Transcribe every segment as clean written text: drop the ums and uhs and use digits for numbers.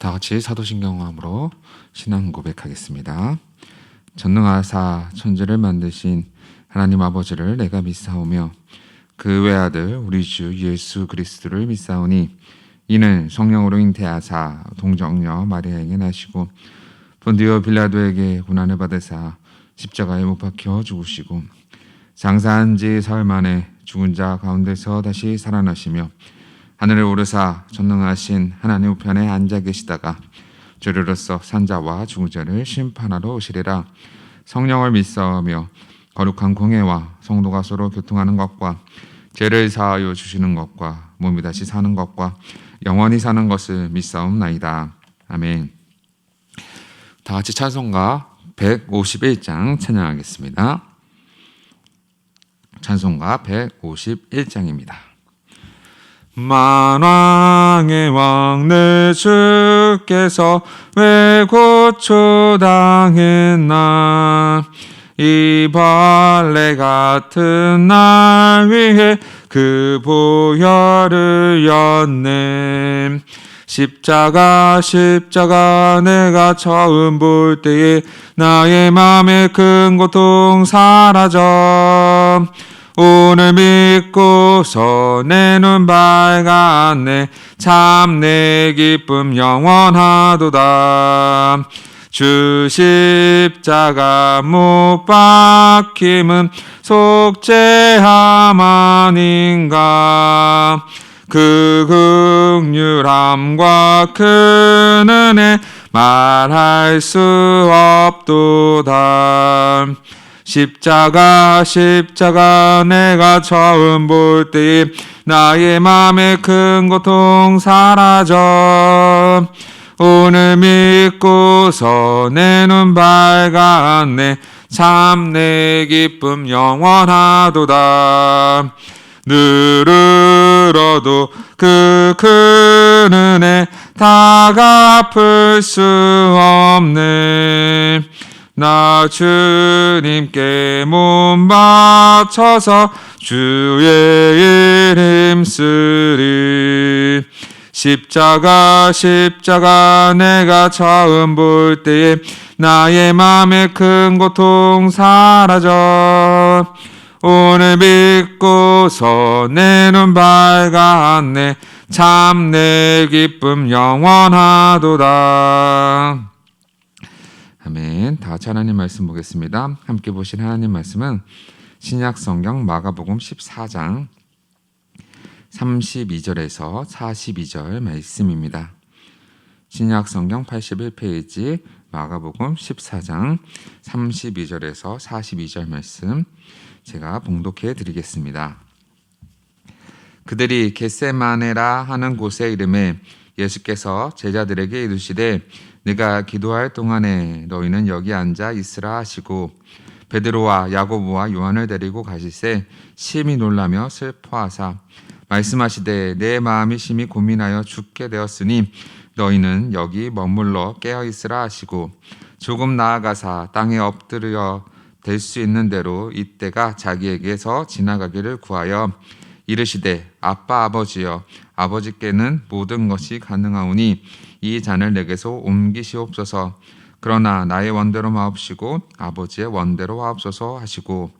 다 같이 사도신경함으로 신앙 고백하겠습니다. 전능하사 천지를 만드신 하나님 아버지를 내가 믿사오며 그 외아들 우리 주 예수 그리스도를 믿사오니 이는 성령으로 잉태하사 동정녀 마리아에게 나시고 본디오 빌라도에게 고난을 받으사 십자가에 못 박혀 죽으시고 장사한 지 사흘 만에 죽은 자 가운데서 다시 살아나시며 하늘에 오르사 전능하신 하나님 우편에 앉아 계시다가 저리로서 산자와 죽은 자를 심판하러 오시리라. 성령을 믿사오며 거룩한 공회와 성도가 서로 교통하는 것과 죄를 사하여 주시는 것과 몸이 다시 사는 것과 영원히 사는 것을 믿사옵나이다. 아멘. 다 같이 찬송가 151장 찬양하겠습니다. 찬송가 151장입니다. 만왕의 왕 내 주께서 왜 고초당했나. 이 벌레 같은 날 위해 그 보혈을 였네. 십자가 내가 처음 볼 때에 나의 맘에 큰 고통 사라져. 오늘 믿고서 내 눈 밝았네. 참 내 기쁨 영원하도다. 주 십자가 못 박힘은 속죄함 아닌가. 그 긍휼함과 큰 은혜 말할 수 없도다. 십자가 내가 처음 볼 때에 나의 맘에 큰 고통 사라져. 오늘 믿고서 내 눈 밝았네. 참 내 기쁨 영원하도다. 늘 울어도 그 큰 은혜 다 갚을 수 없네. 나 주님께 몸 바쳐서 주의 이름 쓰리. 십자가 내가 처음 볼 때에 나의 맘에 큰 고통 사라져. 오늘 믿고서 내 눈 밝았네. 참 내 기쁨 영원하도다. 아멘. 다 같이 하나님 말씀 보겠습니다. 함께 보신 하나님 말씀은 신약 성경 마가복음 14장 32절에서 42절 말씀입니다. 신약 성경 81페이지 마가복음 14장 32절에서 42절 말씀 제가 봉독해 드리겠습니다. 그들이 겟세마네라 하는 곳에 이르매 예수께서 제자들에게 이르시되 네가 기도할 동안에 너희는 여기 앉아 있으라 하시고 베드로와 야고보와 요한을 데리고 가시세 심히 놀라며 슬퍼하사 말씀하시되 내 마음이 심히 고민하여 죽게 되었으니 너희는 여기 머물러 깨어 있으라 하시고 조금 나아가사 땅에 엎드려 될 수 있는 대로 이때가 자기에게서 지나가기를 구하여 이르시되 아빠 아버지여 아버지께는 모든 것이 가능하오니 이 잔을 내게서 옮기시옵소서. 그러나 나의 원대로 마옵시고 아버지의 원대로 하옵소서 하시고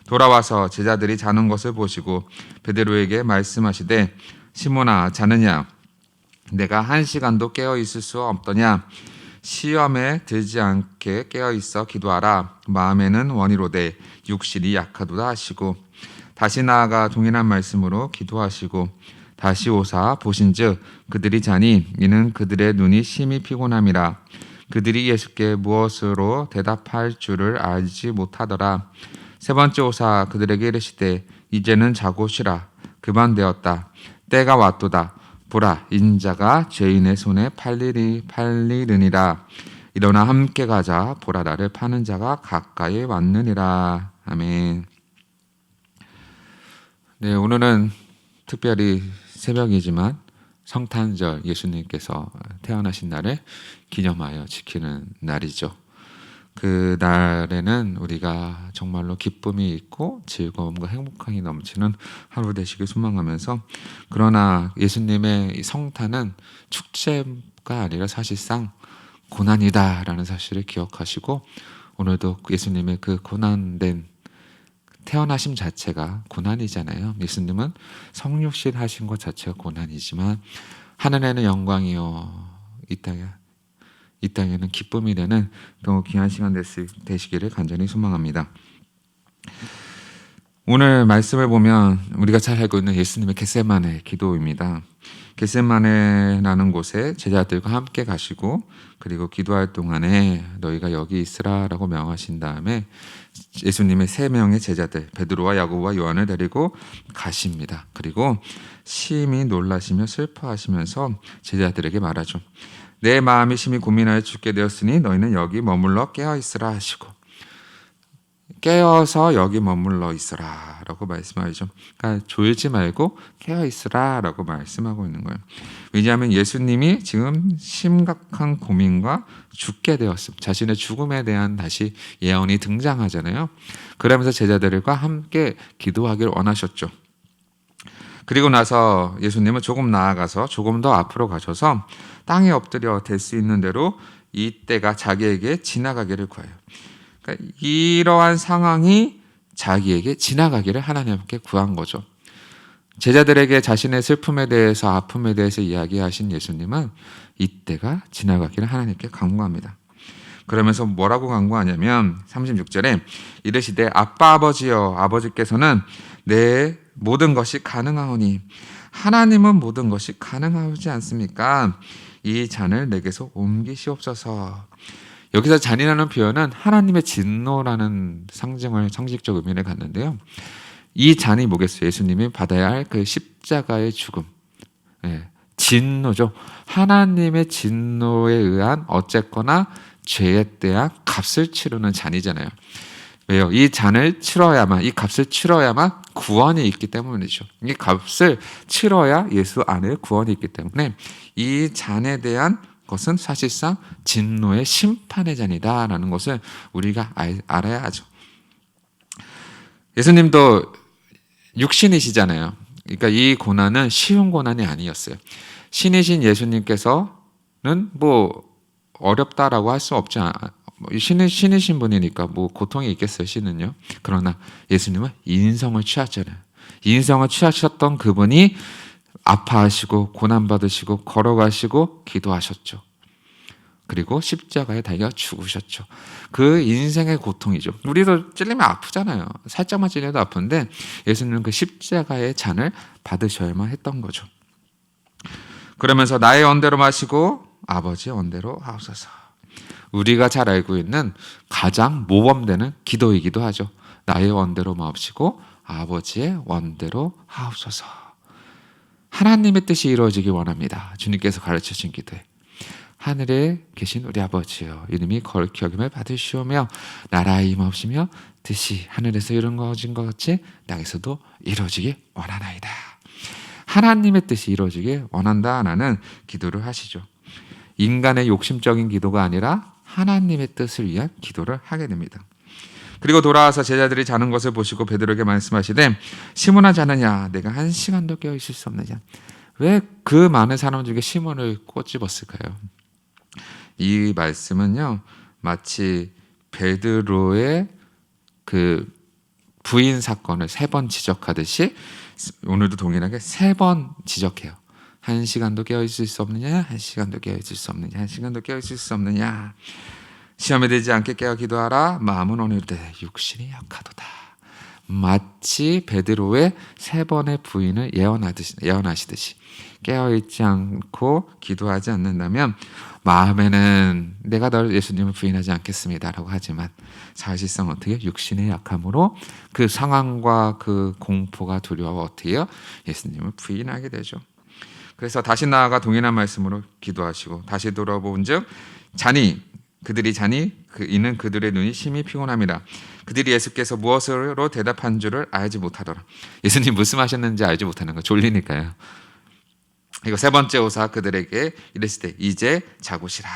돌아와서 제자들이 자는 것을 보시고 베드로에게 말씀하시되 시몬아 자느냐. 내가 1시간도 깨어 있을 수 없더냐. 시험에 들지 않게 깨어 있어 기도하라. 마음에는 원이로되 육신이 약하도다 하시고 다시 나아가 동일한 말씀으로 기도하시고 다시 오사 보신즉 그들이 자니 이는 그들의 눈이 심히 피곤함이라. 그들이 예수께 무엇으로 대답할 줄을 알지 못하더라. 세 번째 오사 그들에게 이르시되 이제는 자고 쉬라. 그만 되었다. 때가 왔도다. 보라 인자가 죄인의 손에 팔리느니라. 일어나 함께 가자. 보라 나를 파는 자가 가까이 왔느니라. 아멘. 네, 오늘은 특별히 새벽이지만 성탄절 예수님께서 태어나신 날을 기념하여 지키는 날이죠. 그 날에는 우리가 정말로 기쁨이 있고 즐거움과 행복함이 넘치는 하루 되시길 소망하면서, 그러나 예수님의 이 성탄은 축제 축복가 아니라 사실상 고난이다라는 사실을 기억하시고 오늘도 예수님의 그 고난된 태어나심 자체가 고난이잖아요. 예수님은 성육신 하신 것 자체가 고난이지만 하늘에는 영광이요 이 땅에는 기쁨이 되는 너무 귀한 시간 되시기를 간절히 소망합니다. 오늘 말씀을 보면 우리가 잘 알고 있는 예수님의 겟세마네 기도입니다. 겟세마네라는 곳에 제자들과 함께 가시고 그리고 기도할 동안에 너희가 여기 있으라라고 명하신 다음에 예수님의 3명의 제자들 베드로와 야고보와 요한을 데리고 가십니다. 그리고 심히 놀라시며 슬퍼하시면서 제자들에게 말하죠. 내 마음이 심히 고민하여 죽게 되었으니 너희는 여기 머물러 깨어 있으라 하시고 깨어서 여기 머물러 있으라 라고 말씀하죠. 그러니까 졸지 말고 깨어 있으라 라고 말씀하고 있는 거예요. 왜냐하면 예수님이 지금 심각한 고민과 죽게 되었습니다. 자신의 죽음에 대한 다시 예언이 등장하잖아요. 그러면서 제자들과 함께 기도하기를 원하셨죠. 그리고 나서 예수님은 조금 나아가서 조금 더 앞으로 가셔서 땅에 엎드려 될 수 있는 대로 이 때가 자기에게 지나가기를 구해요. 그러니까 이러한 상황이 자기에게 지나가기를 하나님께 구한 거죠. 제자들에게 자신의 슬픔에 대해서 아픔에 대해서 이야기하신 예수님은 이때가 지나가기를 하나님께 간구합니다. 그러면서 뭐라고 간구하냐면 36절에 이르시되 아빠 아버지여 아버지께서는 내 모든 것이 가능하오니 하나님은 모든 것이 가능하지 않습니까? 이 잔을 내게서 옮기시옵소서. 여기서 잔이라는 표현은 하나님의 진노라는 상식적 의미를 갖는데요. 이 잔이 뭐겠어요? 예수님이 받아야 할 그 십자가의 죽음. 진노죠. 하나님의 진노에 의한 어쨌거나 죄에 대한 값을 치르는 잔이잖아요. 왜요? 이 잔을 치러야만, 이 값을 치러야만 구원이 있기 때문이죠. 이 값을 치러야 예수 안에 구원이 있기 때문에 이 잔에 대한 것은 사실상 진노의 심판의 잔이다라는 것을 우리가 알아야 하죠. 예수님도 육신이시잖아요. 그러니까 이 고난은 쉬운 고난이 아니었어요. 신이신 예수님께서는 뭐 어렵다라고 할 수 없지 신이신 분이니까 뭐 고통이 있겠어요. 신은요. 그러나 예수님은 인성을 취하잖아요. 인성을 취하셨던 그분이 아파하시고 고난받으시고 걸어가시고 기도하셨죠. 그리고 십자가에 달려 죽으셨죠. 그 인생의 고통이죠. 우리도 찔리면 아프잖아요. 살짝만 찔려도 아픈데 예수님은 그 십자가의 잔을 받으셔야만 했던 거죠. 그러면서 나의 언대로 마시고 아버지의 언대로 하옵소서. 우리가 잘 알고 있는 가장 모범되는 기도이기도 하죠. 나의 원대로 마옵시고 아버지의 원대로 하옵소서. 하나님의 뜻이 이루어지기 원합니다. 주님께서 가르쳐주신 기도에 하늘에 계신 우리 아버지여 이름이 거룩히 여김을 받으시오며 나라의 임하옵시며 뜻이 하늘에서 이루어진 것 같이 땅에서도 이루어지기 원하나이다. 하나님의 뜻이 이루어지기 원한다라는 기도를 하시죠. 인간의 욕심적인 기도가 아니라 하나님의 뜻을 위한 기도를 하게 됩니다. 그리고 돌아와서 제자들이 자는 것을 보시고 베드로에게 말씀하시되 시몬아 자느냐 내가 1시간도 깨어 있을 수 없느냐. 왜 그 많은 사람 중에 시몬을 꼬집었을까요? 이 말씀은요 마치 베드로의 그 부인 사건을 3번 지적하듯이 오늘도 동일하게 3번 지적해요. 1시간도 깨어있을 수 없느냐 1시간도 깨어있을 수 없느냐 1시간도 깨어있을 수 없느냐. 시험에 들지 않게 깨어 기도하라. 마음은 오늘대 육신이 약하도다. 마치 베드로의 3번의 부인을 예언하시듯이 깨어있지 않고 기도하지 않는다면 마음에는 내가 널 예수님을 부인하지 않겠습니다 라고 하지만 사실상 어떻게 육신의 약함으로 그 상황과 그 공포가 두려워 어떻게 해요? 예수님을 부인하게 되죠. 그래서 다시 나아가 동일한 말씀으로 기도하시고 다시 돌아본즉 그들이 이는 그들의 눈이 심히 피곤함이라. 그들이 예수께서 무엇으로 대답한 줄을 알지 못하더라. 예수님 무슨 하셨는지 알지 못하는 거 졸리니까요. 이거 3번째 오사 그들에게 이르시되 이제 자고시라.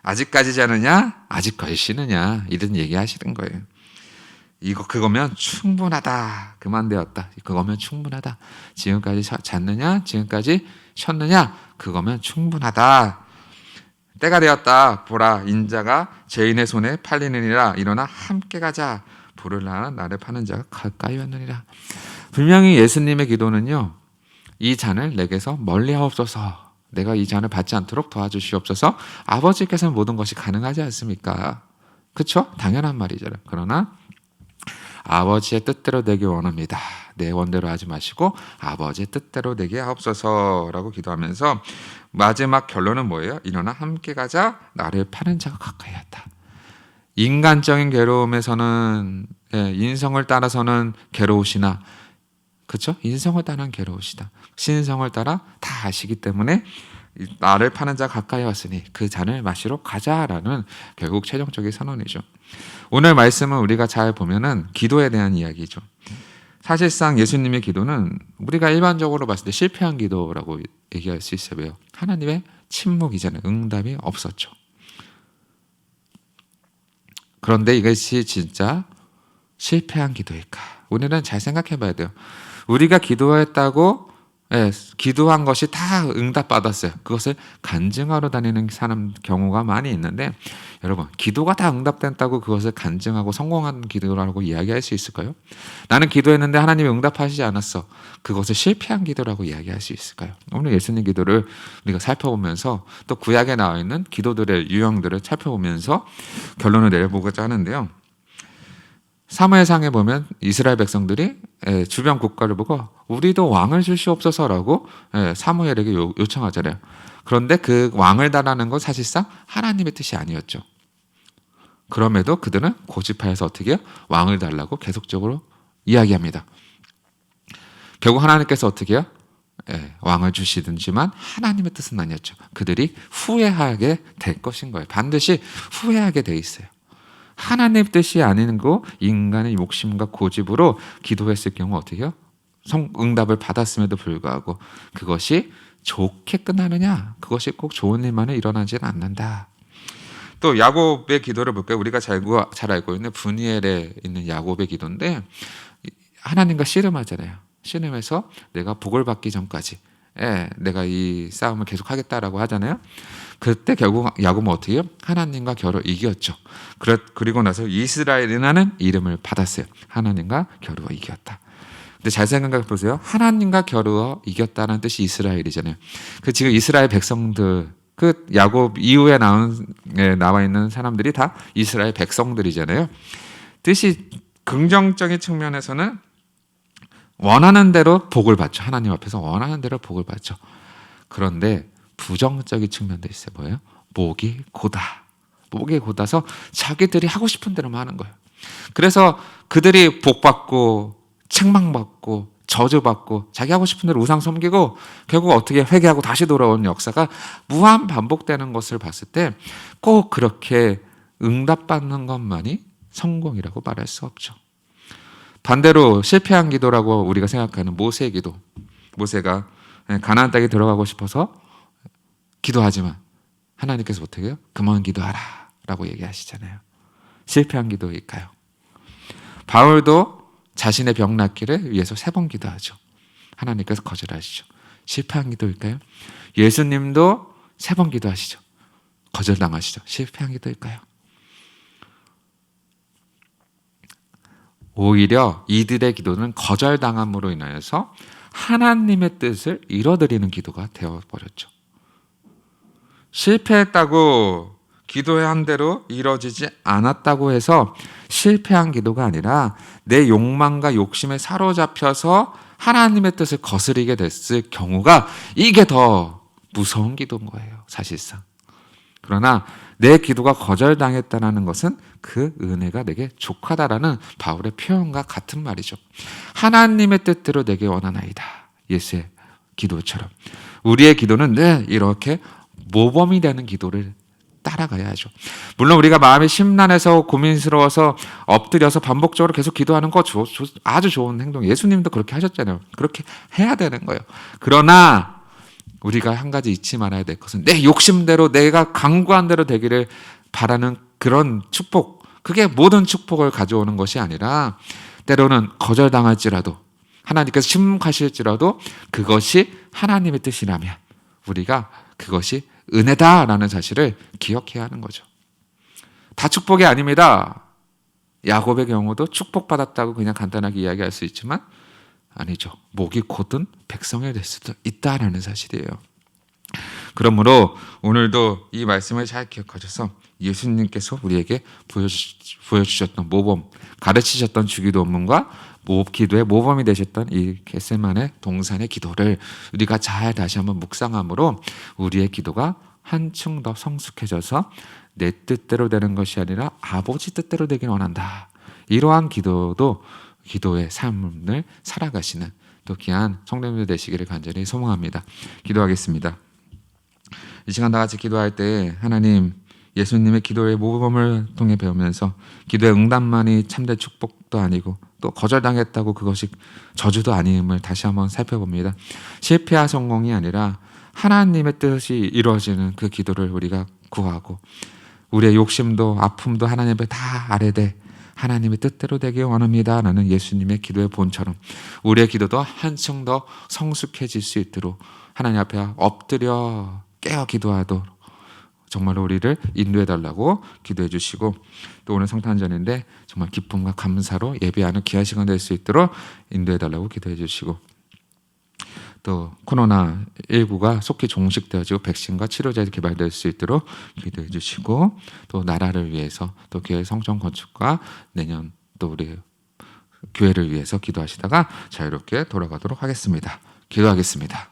아직까지 자느냐 아직까지 쉬느냐 이런 얘기하시는 거예요. 그거면 충분하다. 그만되었다. 그거면 충분하다. 지금까지 잤느냐 지금까지 쉬었느냐 그거면 충분하다 때가 되었다. 보라, 인자가 죄인의 손에 팔리느니라. 일어나 함께 가자. 부를 나는 나를 파는 자가 가까이 왔느니라. 분명히 예수님의 기도는요, 이 잔을 내게서 멀리 하옵소서. 내가 이 잔을 받지 않도록 도와주시옵소서. 아버지께서는 모든 것이 가능하지 않습니까? 그렇죠? 당연한 말이잖아요. 그러나 아버지의 뜻대로 되기 원합니다. 내 원대로 하지 마시고 아버지의 뜻대로 되게 하옵소서라고 기도하면서 마지막 결론은 뭐예요? 일어나 함께 가자. 나를 파는 자가 가까이 왔다. 인간적인 괴로움에서는 인성을 따라서는 괴로우시나, 그렇죠? 인성을 따라는 괴로우시다. 신성을 따라 다 아시기 때문에 나를 파는 자 가까이 왔으니 그 잔을 마시러 가자라는 결국 최종적인 선언이죠. 오늘 말씀은 우리가 잘 보면은 기도에 대한 이야기죠. 사실상 예수님의 기도는 우리가 일반적으로 봤을 때 실패한 기도라고 얘기할 수 있어요. 왜요? 하나님의 침묵이잖아요. 응답이 없었죠. 그런데 이것이 진짜 실패한 기도일까? 우리는 잘 생각해 봐야 돼요. 우리가 기도했다고 기도한 것이 다 응답받았어요. 그것을 간증하러 다니는 사람 경우가 많이 있는데, 여러분, 기도가 다 응답된다고 그것을 간증하고 성공한 기도라고 이야기할 수 있을까요? 나는 기도했는데 하나님이 응답하시지 않았어. 그것을 실패한 기도라고 이야기할 수 있을까요? 오늘 예수님 기도를 우리가 살펴보면서 또 구약에 나와 있는 기도들의 유형들을 살펴보면서 결론을 내려보고자 하는데요. 사무엘상에 보면 이스라엘 백성들이 주변 국가를 보고 우리도 왕을 주시옵소서라고 사무엘에게 요청하잖아요. 그런데 그 왕을 달라는 건 사실상 하나님의 뜻이 아니었죠. 그럼에도 그들은 고집하여서 어떻게 해요? 왕을 달라고 계속적으로 이야기합니다. 결국 하나님께서 어떻게 해요? 왕을 주시든지만 하나님의 뜻은 아니었죠. 그들이 후회하게 될 것인 거예요. 반드시 후회하게 돼 있어요. 하나님의 뜻이 아닌 거 인간의 욕심과 고집으로 기도했을 경우 어떻게 해요? 응답을 받았음에도 불구하고 그것이 좋게 끝나느냐? 그것이 꼭 좋은 일만은 일어나지는 않는다. 또 야곱의 기도를 볼까요? 우리가 잘 알고 있는 분이엘에 있는 야곱의 기도인데, 하나님과 씨름하잖아요. 씨름해서 내가 복을 받기 전까지 내가 이 싸움을 계속하겠다라고 하잖아요. 그때 결국 야곱은 어떻게 해요? 하나님과 겨루 이겼죠. 그리고 나서 이스라엘이라는 이름을 받았어요. 하나님과 겨루어 이겼다. 근데 잘 생각해 보세요. 하나님과 겨루어 이겼다는 뜻이 이스라엘이잖아요. 그 지금 이스라엘 백성들, 그 야곱 이후에 나와 있는 사람들이 다 이스라엘 백성들이잖아요. 뜻이 긍정적인 측면에서는 원하는 대로 복을 받죠. 하나님 앞에서 원하는 대로 복을 받죠. 그런데 부정적인 측면도 있어요. 뭐예요? 목이 고다. 목이 고다서 자기들이 하고 싶은 대로만 하는 거예요. 그래서 그들이 복받고 책망받고 저주받고 자기 하고 싶은 대로 우상 섬기고 결국 어떻게 회개하고 다시 돌아오는 역사가 무한 반복되는 것을 봤을 때 꼭 그렇게 응답받는 것만이 성공이라고 말할 수 없죠. 반대로 실패한 기도라고 우리가 생각하는 모세의 기도. 모세가 가나안 땅에 들어가고 싶어서 기도하지만 하나님께서 어떻게 해요? 그만 기도하라 라고 얘기하시잖아요. 실패한 기도일까요? 바울도 자신의 병 낫기를 위해서 3번 기도하죠. 하나님께서 거절하시죠. 실패한 기도일까요? 예수님도 3번 기도하시죠. 거절당하시죠. 실패한 기도일까요? 오히려 이들의 기도는 거절당함으로 인하여서 하나님의 뜻을 이뤄드리는 기도가 되어버렸죠. 실패했다고 기도한 대로 이루어지지 않았다고 해서 실패한 기도가 아니라 내 욕망과 욕심에 사로잡혀서 하나님의 뜻을 거스리게 됐을 경우가 이게 더 무서운 기도인 거예요. 사실상. 그러나 내 기도가 거절당했다는 것은 그 은혜가 내게 족하다라는 바울의 표현과 같은 말이죠. 하나님의 뜻대로 내게 원하나이다. 예수의 기도처럼 우리의 기도는 늘 이렇게 모범이 되는 기도를 따라가야 하죠. 물론 우리가 마음이 심란해서 고민스러워서 엎드려서 반복적으로 계속 기도하는 거 아주 좋은 행동. 예수님도 그렇게 하셨잖아요. 그렇게 해야 되는 거예요. 그러나 우리가 한 가지 잊지 말아야 될 것은 내 욕심대로 내가 강구한 대로 되기를 바라는 그런 축복, 그게 모든 축복을 가져오는 것이 아니라 때로는 거절당할지라도 하나님께서 침묵하실지라도 그것이 하나님의 뜻이라면 우리가 그것이 은혜다라는 사실을 기억해야 하는 거죠. 다 축복이 아닙니다. 야곱의 경우도 축복받았다고 그냥 간단하게 이야기할 수 있지만 아니죠. 목이 곧은 백성이 될 수도 있다라는 사실이에요. 그러므로 오늘도 이 말씀을 잘 기억하셔서 예수님께서 우리에게 보여주셨던 모범, 가르치셨던 주기도문과 기도의 모범이 되셨던 이 겟세마네 동산의 기도를 우리가 잘 다시 한번 묵상함으로 우리의 기도가 한층 더 성숙해져서 내 뜻대로 되는 것이 아니라 아버지 뜻대로 되길 원한다. 이러한 기도의 삶을 살아가시는 또 귀한 성도님들 되시기를 간절히 소망합니다. 기도하겠습니다. 이 시간 다 같이 기도할 때 하나님, 예수님의 기도의 모범을 통해 배우면서 기도의 응답만이 참된 축복도 아니고 또 거절당했다고 그것이 저주도 아님을 다시 한번 살펴봅니다. 실패와 성공이 아니라 하나님의 뜻이 이루어지는 그 기도를 우리가 구하고 우리의 욕심도 아픔도 하나님 앞에 다 아뢰되 하나님의 뜻대로 되길 원합니다 라는 예수님의 기도의 본처럼 우리의 기도도 한층 더 성숙해질 수 있도록 하나님 앞에 엎드려 깨어 기도하도록 정말로 우리를 인도해 달라고 기도해 주시고 또 오늘 성탄절인데 정말 기쁨과 감사로 예배하는 귀한 시간 될 수 있도록 인도해 달라고 기도해 주시고 또 코로나19가 속히 종식되어지고 백신과 치료제가 개발될 수 있도록 기도해 주시고 또 나라를 위해서 또 교회 성전 건축과 내년 또 우리 교회를 위해서 기도하시다가 자유롭게 돌아가도록 하겠습니다. 기도하겠습니다.